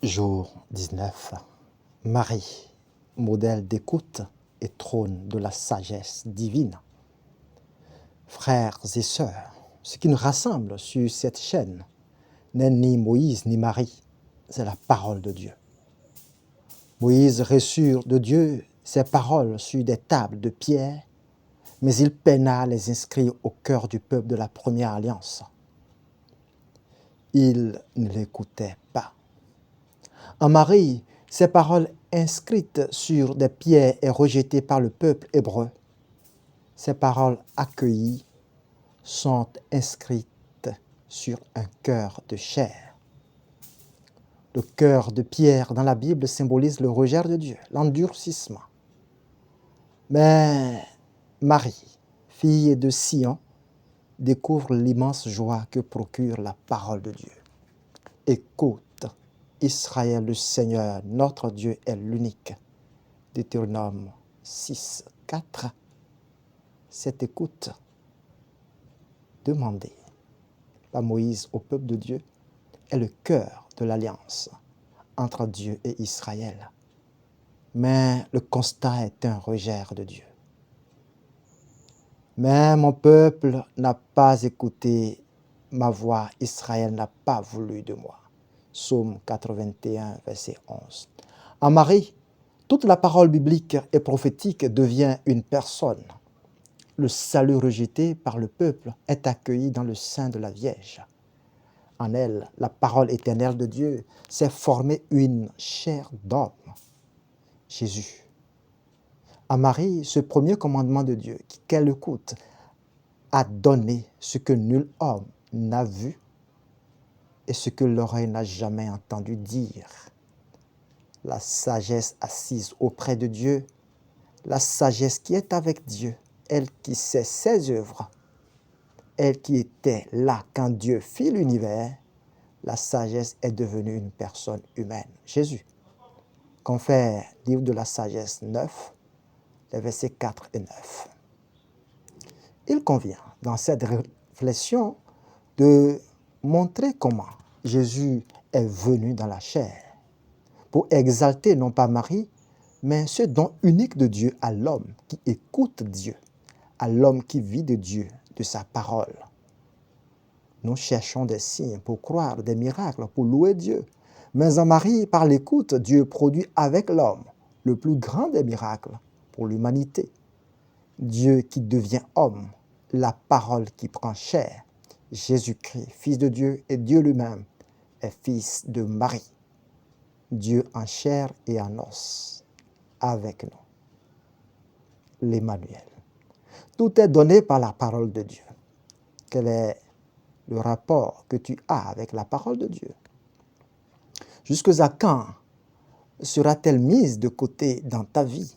Jour 19. Marie, modèle d'écoute et trône de la sagesse divine. Frères et sœurs, ce qui nous rassemble sur cette chaîne n'est ni Moïse ni Marie, c'est la parole de Dieu. Moïse reçut de Dieu ses paroles sur des tables de pierre, mais il peina à les inscrire au cœur du peuple de la première alliance. Il ne l'écoutait pas. En Marie, ces paroles inscrites sur des pierres et rejetées par le peuple hébreu, ces paroles accueillies sont inscrites sur un cœur de chair. Le cœur de pierre dans la Bible symbolise le rejet de Dieu, l'endurcissement. Mais Marie, fille de Sion, découvre l'immense joie que procure la parole de Dieu. Écoute, Israël, le Seigneur, notre Dieu est l'unique. Deutéronome 6, 4. Cette écoute demandée par Moïse au peuple de Dieu est le cœur de l'alliance entre Dieu et Israël. Mais le constat est un rejet de Dieu. Mais mon peuple n'a pas écouté ma voix, Israël n'a pas voulu de moi. Psaume 81, verset 11. En Marie, toute la parole biblique et prophétique devient une personne. Le salut rejeté par le peuple est accueilli dans le sein de la Vierge. En elle, la parole éternelle de Dieu s'est formée une chair d'homme, Jésus. À Marie, ce premier commandement de Dieu, qu'elle écoute, a donné ce que nul homme n'a vu et ce que l'oreille n'a jamais entendu dire. La sagesse assise auprès de Dieu, la sagesse qui est avec Dieu, elle qui sait ses œuvres, elle qui était là quand Dieu fit l'univers, la sagesse est devenue une personne humaine, Jésus. Confère, livre de la sagesse 9, les versets 4 et 9. Il convient, dans cette réflexion, de montrer comment Jésus est venu dans la chair pour exalter non pas Marie, mais ce don unique de Dieu à l'homme qui écoute Dieu, à l'homme qui vit de Dieu, de sa parole. Nous cherchons des signes pour croire, des miracles pour louer Dieu. Mais en Marie, par l'écoute, Dieu produit avec l'homme le plus grand des miracles pour l'humanité. Dieu qui devient homme, la parole qui prend chair. Jésus-Christ, Fils de Dieu et Dieu lui-même, est fils de Marie. Dieu en chair et en os, avec nous. L'Emmanuel. Tout est donné par la parole de Dieu. Quel est le rapport que tu as avec la parole de Dieu? Jusqu'à quand sera-t-elle mise de côté dans ta vie?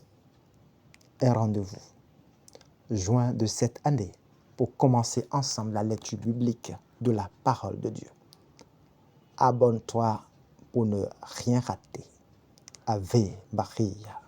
Un rendez-vous juin de cette année pour commencer ensemble la lecture biblique de la parole de Dieu. Abonne-toi pour ne rien rater. Ave Maria.